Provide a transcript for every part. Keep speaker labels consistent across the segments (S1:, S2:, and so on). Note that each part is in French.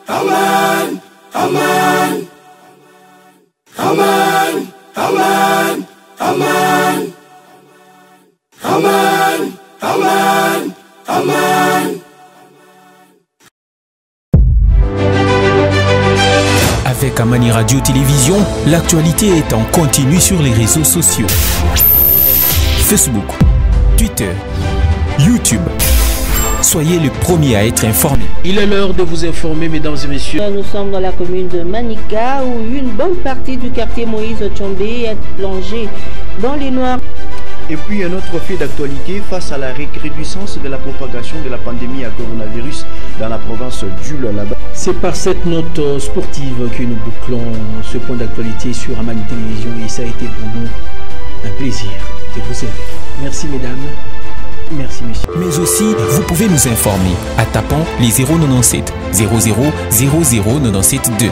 S1: Aman, Aman, Aman, Aman, Aman, Aman, Aman, Aman.
S2: Avec Amani Radio Télévision, l'actualité est en continu sur les réseaux sociaux. Facebook, Twitter, YouTube. Soyez les premiers à être informés.
S3: Il est l'heure de vous informer, mesdames et messieurs.
S4: Nous sommes dans la commune de Manika où une bonne partie du quartier Moïse Tchombé est plongée dans les noirs.
S5: Et puis un autre fait d'actualité face à la recrudescence de la propagation de la pandémie à coronavirus dans la province d'Ul là-bas.
S3: C'est par cette note sportive que nous bouclons ce point d'actualité sur Amani Télévision et ça a été pour nous un plaisir de vous servir. Merci mesdames, merci messieurs.
S2: Mais aussi, vous pouvez nous informer en tapant les 097 00 00 97 2.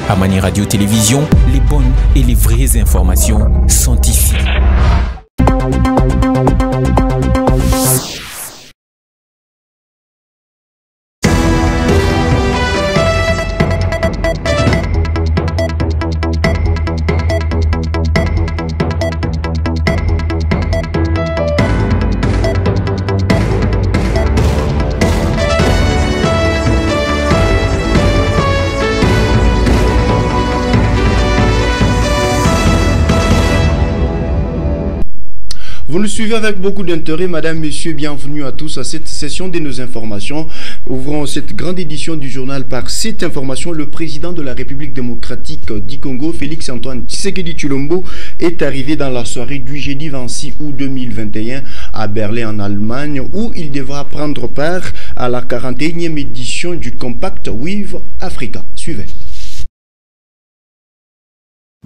S2: Amani Radio Télévision, les bonnes et les vraies informations sont ici.
S5: Vous nous suivez avec beaucoup d'intérêt, madame, messieurs, bienvenue à tous à cette session de nos informations. Ouvrons cette grande édition du journal par cette information. Le président de la République démocratique du Congo, Félix Antoine Tshisekedi Tshilombo, est arrivé dans la soirée du jeudi 26 août 2021 à Berlin en Allemagne où il devra prendre part à la 41e édition du Compact With Africa. Suivez.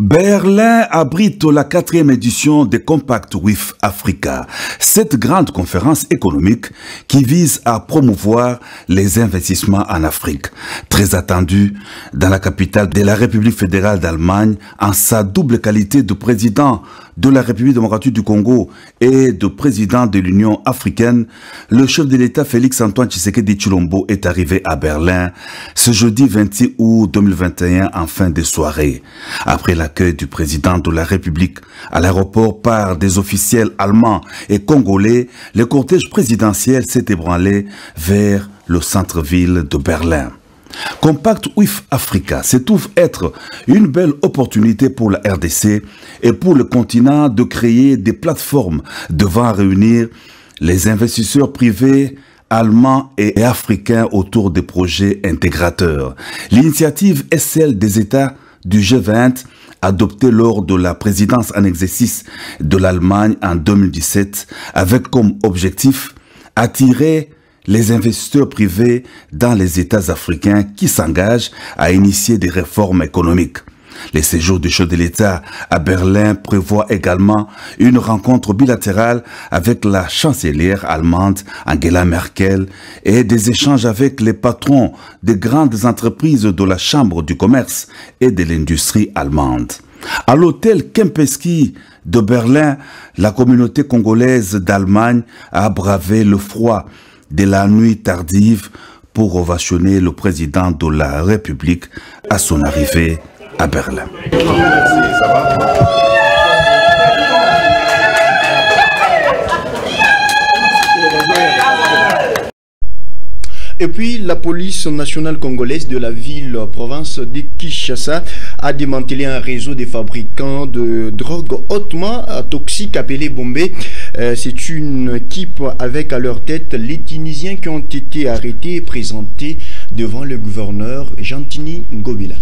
S6: Berlin abrite la 4e édition de Compact With Africa, cette grande conférence économique qui vise à promouvoir les investissements en Afrique, très attendue dans la capitale de la République fédérale d'Allemagne en sa double qualité de président de la République démocratique du Congo et de président de l'Union africaine. Le chef de l'État Félix Antoine Tshisekedi Tshilombo est arrivé à Berlin ce jeudi 26 août 2021 en fin de soirée. Après l'accueil du président de la République à l'aéroport par des officiels allemands et congolais, le cortège présidentiel s'est ébranlé vers le centre-ville de Berlin. Compact With Africa se trouve être une belle opportunité pour la RDC et pour le continent de créer des plateformes devant réunir les investisseurs privés allemands et africains autour des projets intégrateurs. L'initiative est celle des États du G20 adoptée lors de la présidence en exercice de l'Allemagne en 2017 avec comme objectif attirer les investisseurs privés dans les États africains qui s'engagent à initier des réformes économiques. Les séjours du chef de l'État à Berlin prévoient également une rencontre bilatérale avec la chancelière allemande Angela Merkel et des échanges avec les patrons des grandes entreprises de la Chambre du commerce et de l'industrie allemande. À l'hôtel Kempinski de Berlin, la communauté congolaise d'Allemagne a bravé le froid de la nuit tardive pour ovationner le président de la République à son arrivée à Berlin.
S5: Et puis, la police nationale congolaise de la ville-province de Kinshasa a démantelé un réseau de fabricants de drogue hautement toxiques appelé Bombay. C'est une équipe avec à leur tête les Tunisiens qui ont été arrêtés et présentés devant le gouverneur Jantini Ngobila.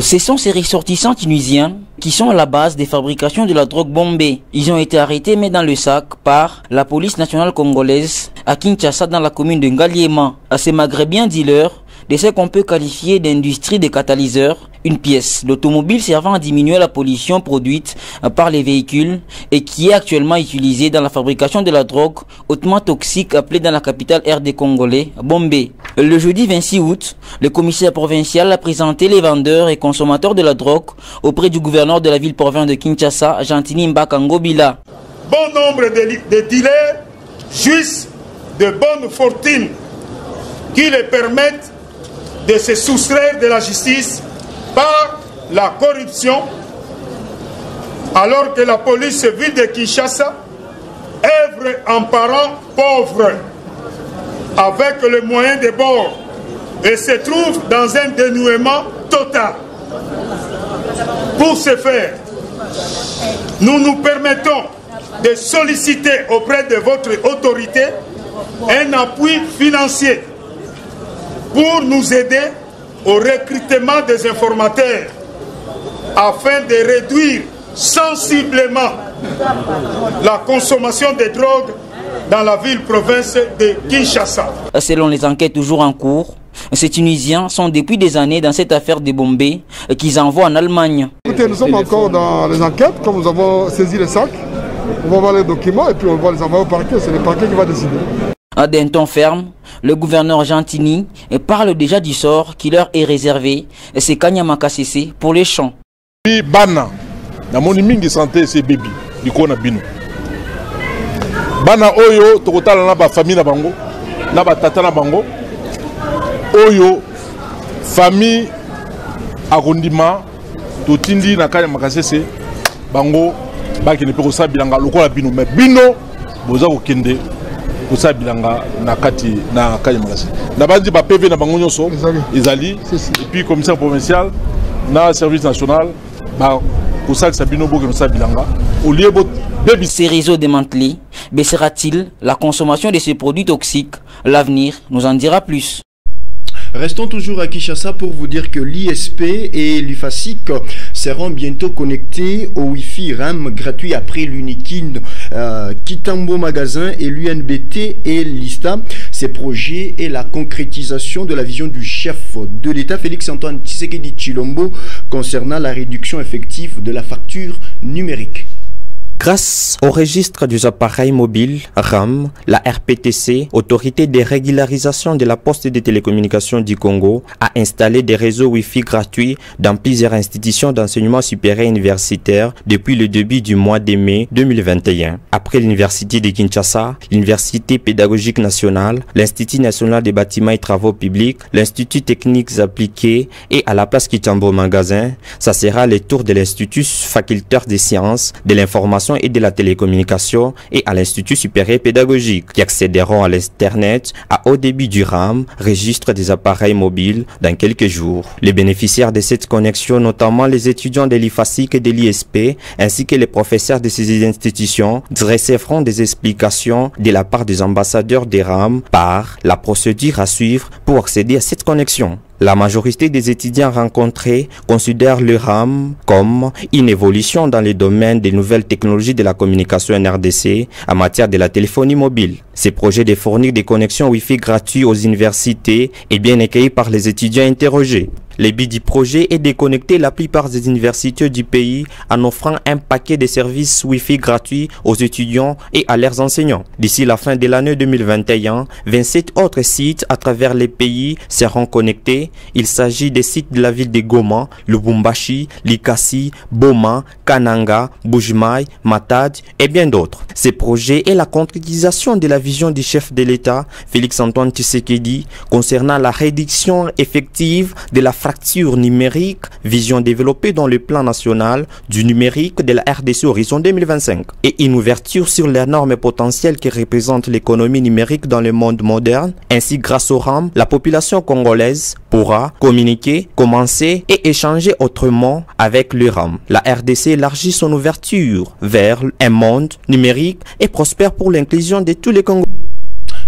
S7: Ce sont ces ressortissants tunisiens qui sont à la base des fabrications de la drogue Bombay. Ils ont été arrêtés mais dans le sac par la police nationale congolaise à Kinshasa dans la commune de Ngaliema. À ces maghrébiens dealers de ce qu'on peut qualifier d'industrie des catalyseurs, une pièce d'automobile servant à diminuer la pollution produite par les véhicules et qui est actuellement utilisée dans la fabrication de la drogue hautement toxique appelée dans la capitale RD congolais, Bombay. Le jeudi 26 août, le commissaire provincial a présenté les vendeurs et consommateurs de la drogue auprès du gouverneur de la ville-province de Kinshasa, Jantini Mbaka
S8: Bon nombre de dealers jouissent de bonne fortune qui les permettent de se soustraire de la justice par la corruption, alors que la police ville de Kinshasa œuvre en parents pauvres avec les moyens de bord et se trouve dans un dénuement total. Pour ce faire, nous nous permettons de solliciter auprès de votre autorité un appui financier pour nous aider au recrutement des informateurs afin de réduire sensiblement la consommation de drogue dans la ville-province de Kinshasa.
S7: Selon les enquêtes toujours en cours, ces Tunisiens sont depuis des années dans cette affaire de Bombay qu'ils envoient en Allemagne.
S9: Écoutez, nous sommes encore dans les enquêtes, comme nous avons saisi les sacs. On va voir les documents et puis on va les envoyer au parquet. C'est le parquet qui va décider.
S7: D'un ton ferme, le gouverneur Gentini parle déjà du sort qui leur est réservé. C'est Kanyama Kassese pour les champs.
S10: Bana, na moni mingi santé c'est bébé, iko na bino. Bana oyo tokotala na ba famille na bango, na ba tata na bango. Oyo famille arrondissement totindi na Kanyama Kassese bango baki ne peko sa bilanga lokola bino mais bino boza kokende kosa bilanga na kati na Kanyama Kassese. Na bandi ba PV na bango nyonso ezali et puis commissaire provincial na service national ba kosa sabino boke kosa bilanga au lieu de
S7: ces réseaux démantelés, baissera-t-il la consommation de ces produits toxiques? L'avenir nous en dira plus.
S5: Restons toujours à Kinshasa pour vous dire que l'ISP et l'UFASIC seront bientôt connectés au Wi-Fi RAM gratuit après l'Unikin, Kitambo Magasin et l'UNBT et l'ISTA. Ces projets et la concrétisation de la vision du chef de l'État, Félix-Antoine Tshisekedi Tshilombo, concernant la réduction effective de la facture numérique.
S11: Grâce au registre des appareils mobiles, RAM, la RPTC, Autorité de régularisation de la poste et des télécommunications du Congo, a installé des réseaux Wi-Fi gratuits dans plusieurs institutions d'enseignement supérieur universitaire depuis le début du mois de mai 2021. Après l'Université de Kinshasa, l'Université pédagogique nationale, l'Institut national des bâtiments et travaux publics, l'Institut techniques appliqués et à la place Kitambo Magasin, ça sera le tour de l'Institut facultaire des sciences, de l'information et de la télécommunication et à l'Institut supérieur pédagogique qui accéderont à l'Internet à haut débit du RAM, registre des appareils mobiles dans quelques jours. Les bénéficiaires de cette connexion, notamment les étudiants de l'IFASIC et de l'ISP, ainsi que les professeurs de ces institutions, recevront des explications de la part des ambassadeurs des RAM par la procédure à suivre pour accéder à cette connexion. La majorité des étudiants rencontrés considèrent le RAM comme une évolution dans le domaine des nouvelles technologies de la communication en RDC en matière de la téléphonie mobile. Ces projets de fournir des connexions Wi-Fi gratuits aux universités est bien accueilli par les étudiants interrogés. Le but du projet est de connecter la plupart des universités du pays en offrant un paquet de services Wi-Fi gratuits aux étudiants et à leurs enseignants. D'ici la fin de l'année 2021, 27 autres sites à travers les pays seront connectés. Il s'agit des sites de la ville de Goma, Lubumbashi, Likasi, Boma, Kananga, Bujimai, Matadi et bien d'autres. Ces projets est la concrétisation de la vision du chef de l'État, Félix-Antoine Tshisekedi, concernant la réduction effective de la fracture numérique, vision développée dans le plan national du numérique de la RDC Horizon 2025 et une ouverture sur l'énorme potentiel qui représente l'économie numérique dans le monde moderne. Ainsi, grâce au RAM, la population congolaise pourra communiquer, commencer et échanger autrement avec le RAM. La RDC élargit son ouverture vers un monde numérique et prospère pour l'inclusion de tous les Congolais.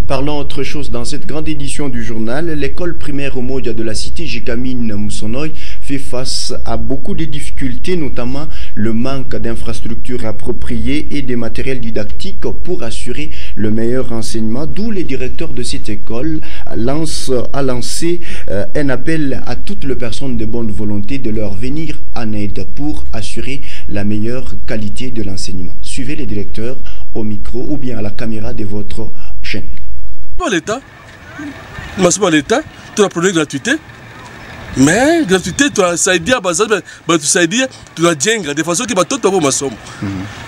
S5: Parlons autre chose dans cette grande édition du journal. L'école primaire Omodia de la cité Jikamine Moussonoy fait face à beaucoup de difficultés, notamment le manque d'infrastructures appropriées et de matériel didactique pour assurer le meilleur enseignement, d'où les directeurs de cette école a lancé un appel à toutes les personnes de bonne volonté de leur venir en aide pour assurer la meilleure qualité de l'enseignement. Suivez les directeurs au micro ou bien à la caméra de votre chaîne.
S12: L'État, l'État, tu as produit gratuité, mais gratuité, tu as saïdi à Bazar, tu saïdi, tu as djenga, de façon que tu as tout masom.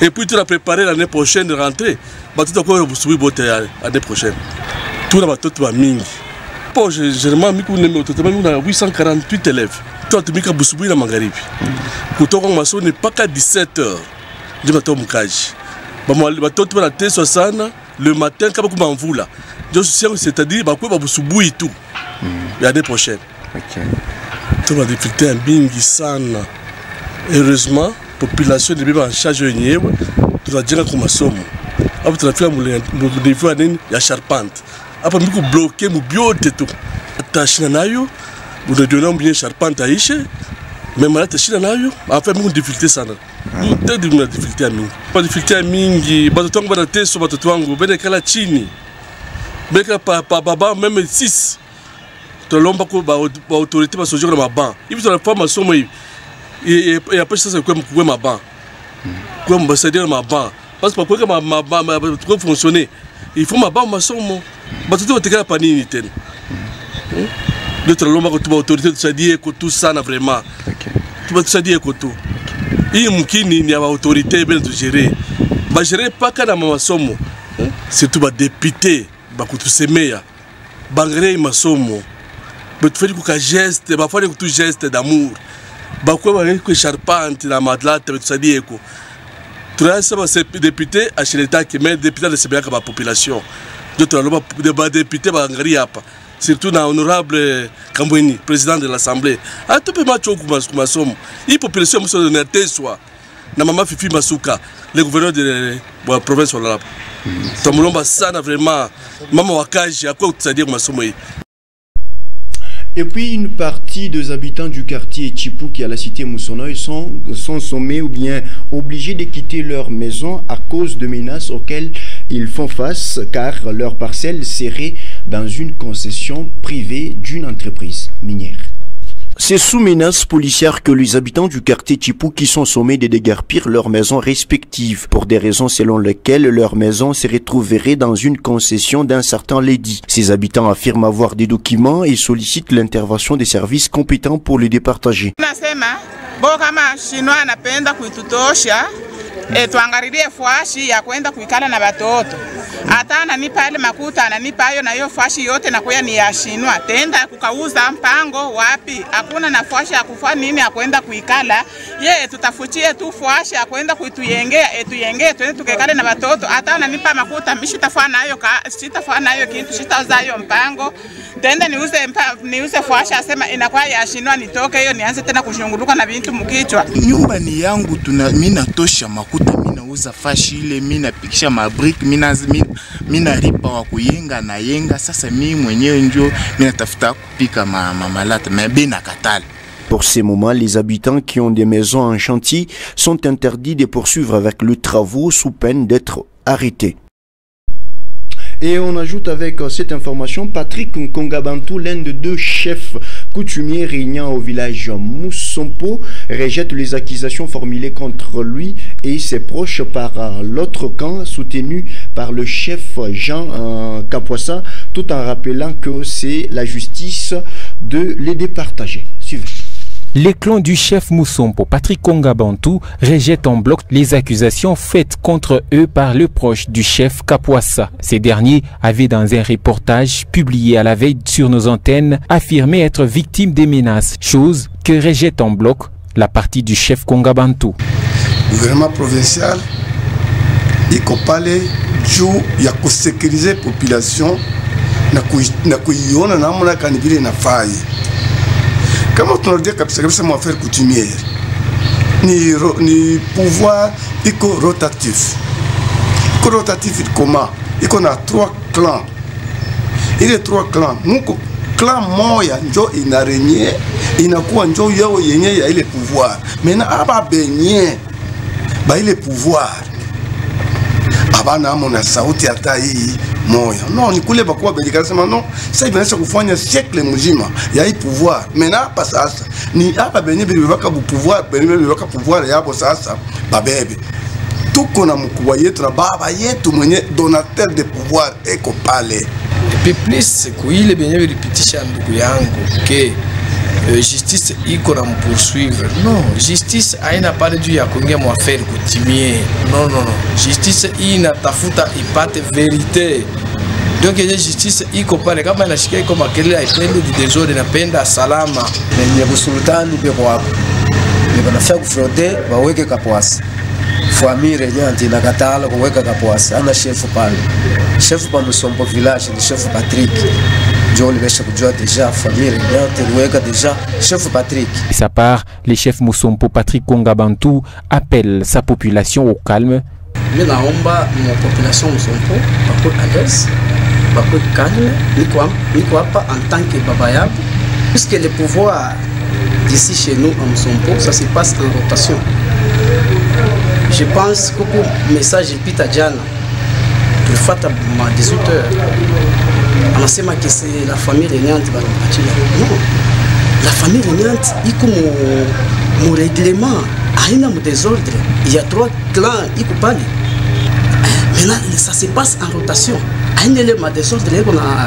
S12: Et puis tu as préparé l'année prochaine de rentrer, tu as encore soubi l'année prochaine. Tout a tout mingi. Po généralement miku neme totalement on a 848 élèves. Toi tu mika busubu na magharibi. Kutoka masomo ni paka 17h. Ndio bato mukaji. Batoto bana teso sana le matin kama kuma mvula. Ndio c'est-à-dire bakwe babusubu tout. L'année prochaine. OK. Tout va difficulté mingi sana. Heureusement population de beba en charge yenyewe tunajenga kwa masomo. Hapo tunafika mlevu nini ya charpente. Hapa miko bloqué mu biote tu. Tashina nayo unadona mbien charpente aishe. Mais malata shina nayo afin miko difficulté sana. Tedi mna difficulté mingi. Pas difficulté mingi, batoto wangu bana teso batoto wangu bene kala chini. Beka pa baba même 6. Tolomba ko ba autorité ba sojo na maban. Ibi tona forma masomo hivi. Et après ça c'est quoi ma banque quoi ambassadeur ma banque parce que pour ma fonctionner il faut ma banque ma somme bah tout est égal panini ten d'autres l'homme que tu autorité ça dit que tout ça n'a vraiment tu vas ça dire que tout il mukini ni autorité bien de gérer bah gérer pas quand ma somme c'est tout ba député bah que tout semeya bangre ma somme bah tu fais que geste bah faire que tout geste d'amour bakwe ba charpente na madlate tout ça dit eko trois député à chez l'état qui met député de Sébéa comme population d'autres loba de député ba ngari hapa surtout na honorable Kambweni président de l'assemblée a tout peu match kuma somo η population muso de neteswa na mama Fifi Masuka le gouverneur de la province wala hapa tomulomba sana vraiment mama wakaji akwa kusaidia kuma somo hii.
S5: Et puis une partie des habitants du quartier Chipou qui à la cité Moussonoy sont sommés ou bien obligés de quitter leur maison à cause de menaces auxquelles ils font face car leur parcelle serait dans une concession privée d'une entreprise minière. C'est sous menace policière que les habitants du quartier Chipou qui sont sommés de déguerpir leurs maisons respectives pour des raisons selon lesquelles leurs maisons se retrouveraient dans une concession d'un certain lady. Ces habitants affirment avoir des documents et sollicitent l'intervention des services compétents pour les départager.
S13: Tuangalilie fashi ya kwenda kuikala na watoto. Hata ananipa ile makuta ananipa hayo na hiyo fashi yote na kuya ni yashinwa. Tenda kukauza mpango wapi? Hakuna na fashi ya kufa nini ya kwenda kuikala. Ye tutafutie tu fashi ya kwenda kuituyengea, etuyengee twende tukekale na watoto. Hata ananipa makuta mishi tafana hayo sitafana hayo kitu sitauza hiyo mpango. Tenda niuze fashi asema inakuwa yashinwa nitoke hiyo nianze tena kushunguluka na vitu mkichwa.
S14: Nyumba ni yangu mimi natosha makuta mimi nauza fashi ile mimi napikisha mabrick mimi nalipa wa kuyenga na yenga sasa mimi mwenyewe ndio mimi natafuta kupika malata mais bina katala.
S5: Pour ces moments, les habitants qui ont des maisons en chantier sont interdits de poursuivre avec le travaux sous peine d'être arrêtés. Et on ajoute avec cette information, Patrick Nkongabantou, l'un de deux chefs coutumiers régnant au village Moussompo, rejette les accusations formulées contre lui et ses proches par l'autre camp, soutenu par le chef Jean Kapoissa, tout en rappelant que c'est la justice de les départager. Suivez.
S2: Les clans du chef Moussompo, Patrick Kongabantou, rejettent en bloc les accusations faites contre eux par le proche du chef Kapoissa. Ces derniers avaient dans un reportage publié à la veille sur nos antennes affirmé être victimes des menaces, chose que rejette en bloc la partie du chef Kongabantou.
S15: Le gouvernement provincial, il compare il y a pour sécuriser la population, comment on dit que c'est une affaire coutumière, ni pouvoir rotatif. Rotatif comment? Il y a 3 clans. Il y a 3 clans. Nous, clan moya njo inarenye, inakuwa njo yao yenye ya ile pouvoir. Maintenant aba benye ba ile pouvoir. Abana amona sauti hata hii moya. Non, ni kule bakuwa belika sema non, sasa inaanza kufanya siècle mzima ya hii pouvoir. Maintenant hapa sasa ni hapa benye bilibaka bu pouvoir, benye bilibaka pouvoir yabo sasa babebe. Tuko na mkubwa yetu na baba yetu mwenye donateur de pouvoir eko pale.
S16: Et puis plus kuile benye bilipitisha ndugu yangu ke justice iko na poursuivre. Non, justice haina pale juu ya kuingia mwaferi kutimie. Non. Justice inatafuta ipate verite. donc yenye justice iko pale kama inashika iko makelele haipende desordre inapenda salama
S17: lenye busultani beko hapo ni banafia kufronte waweke kapoasi famille renyanti na katala kuweka kapoasi ana chef pale chef pa Musompo village ni chef Patrick Joe libesha kujua déjà famille renyanti kuweka déjà chef Patrick.
S2: De sa part, le chef Musompo Patrick Kongabantu appelle sa population au calme.
S18: Mais naomba mon population Musompo bakwe adresse bakwe calme niko hapa en tant que baba yabo puisque le pouvoir d'ici chez nous en Musompo ça se passe en rotation. Je pense que le message est pita jana pour faire à 18h. On sait que c'est la famille régnante. Non, la famille régnante, il y a mon règlement, il y a un désordre. Il y a 3 clans, il y a pas. Maintenant, ça se passe en rotation. Il y a un désordre,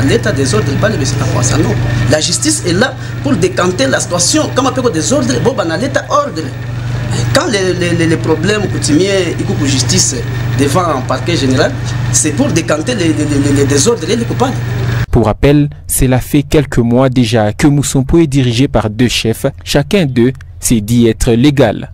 S18: l'état désordre, non. La justice est là pour décanter la situation. Comme on peut désordre, bon, on a l'état ordre. Quand les problèmes coutumiers, il y a justice devant un parquet général, c'est pour décanter les désordres et les coupables.
S2: Pour rappel, cela fait quelques mois déjà que Musompo est dirigé par 2 chefs. Chacun d'eux s'est dit être légal.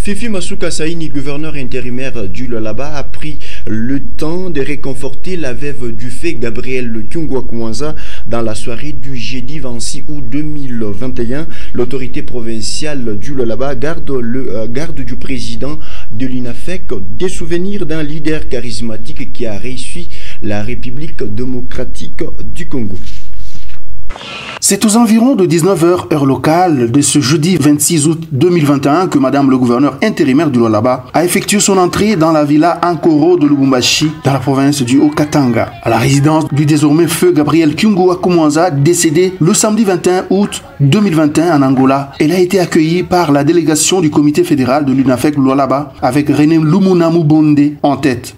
S5: Fifi Masuka Saini, gouverneur intérimaire du Lualaba, a pris le temps de réconforter la veuve du fait Gabriel Kyungwa Kouanza dans la soirée du jeudi 26 août 2021. L'autorité provinciale du Lualaba garde du président de l'INAFEC des souvenirs d'un leader charismatique qui a réussi la République démocratique du Congo.
S19: C'est aux environs de 19h heure locale de ce jeudi 26 août 2021 que Madame le gouverneur intérimaire du Lualaba a effectué son entrée dans la villa Ankoro de Lubumbashi dans la province du Haut-Katanga. À la résidence du désormais feu Gabriel Kyungwa Kouanza, décédé le samedi 21 août 2021 en Angola, elle a été accueillie par la délégation du comité fédéral de l'UNAFEC Lualaba avec René Lumunamu Bonde en tête.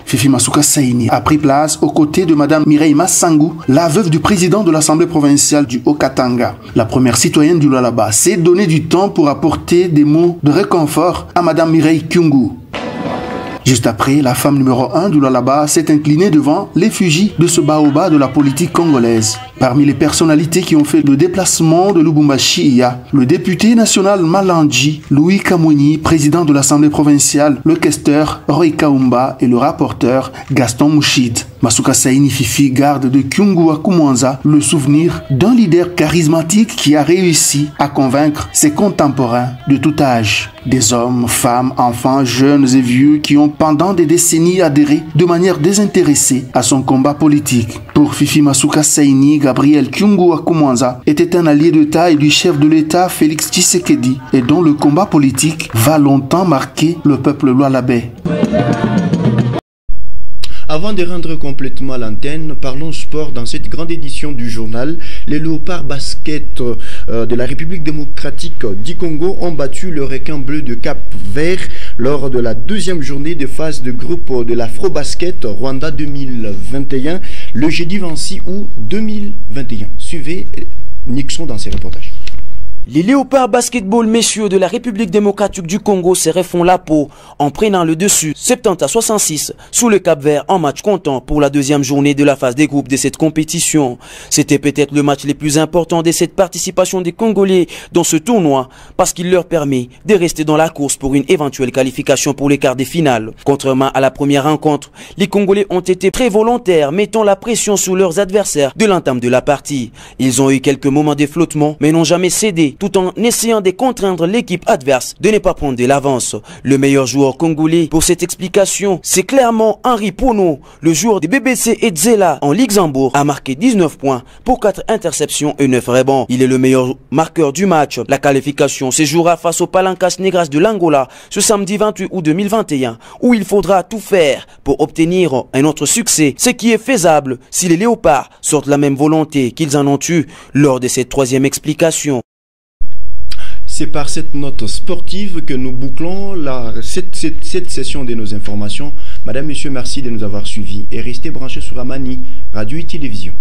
S19: Fifi Masuka Saini a pris place aux côtés de Madame Mireille Massangou, la veuve du président de l'Assemblée provinciale du Haut-Katanga. La première citoyenne du Lualaba s'est donné du temps pour apporter des mots de réconfort à Madame Mireille Kyungu. Juste après, la femme numéro 1 du Lualaba s'est inclinée devant l'effigie de ce baobab de la politique congolaise. Parmi les personnalités qui ont fait le déplacement de Lubumbashi, il y a le député national Malandji, Louis Kamweni, président de l'Assemblée provinciale, le questeur Roy Kaumba et le rapporteur Gaston Mouchid. Masuka Saini Fifi garde de Kyungwa Kouanza le souvenir d'un leader charismatique qui a réussi à convaincre ses contemporains de tout âge. Des hommes, femmes, enfants, jeunes et vieux qui ont pendant des décennies adhéré de manière désintéressée à son combat politique. Pour Fifi Masuka Saini, Gabriel Kyungwa Kouanza était un allié de taille du chef de l'État Félix Tshisekedi et dont le combat politique va longtemps marquer le peuple lualabais.
S5: Avant de rendre complètement l'antenne, parlons sport dans cette grande édition du journal. Les Léopards basket de la République démocratique du Congo ont battu le requin bleu de Cap-Vert lors de la 2e journée de phase de groupe de l'Afro-Basket Rwanda 2021, le jeudi 26 août 2021. Suivez Nixon dans ses reportages.
S20: Les Léopards basketball messieurs de la République démocratique du Congo se refont la peau en prenant le dessus 70-66 sous le Cap-Vert en match comptant pour la 2e journée de la phase des groupes de cette compétition. C'était peut-être le match le plus important de cette participation des Congolais dans ce tournoi parce qu'il leur permet de rester dans la course pour une éventuelle qualification pour les quarts de finale. Contrairement à la première rencontre, les Congolais ont été très volontaires, mettant la pression sur leurs adversaires de l'entame de la partie. Ils ont eu quelques moments de flottement mais n'ont jamais cédé, tout en essayant de contraindre l'équipe adverse de ne pas prendre de l'avance. Le meilleur joueur congolais pour cette explication, c'est clairement Henri Pono, le joueur de BBC Edzela en Luxembourg, a marqué 19 points pour 4 interceptions et 9 rebonds. Il est le meilleur marqueur du match. La qualification se jouera face au Palancas Negras de l'Angola ce samedi 28 août 2021, où il faudra tout faire pour obtenir un autre succès, ce qui est faisable si les Léopards sortent la même volonté qu'ils en ont eu lors de cette 3e explication.
S5: C'est par cette note sportive que nous bouclons cette session de nos informations. Madame, Monsieur, merci de nous avoir suivis et restez branchés sur Amani, Radio et Télévision.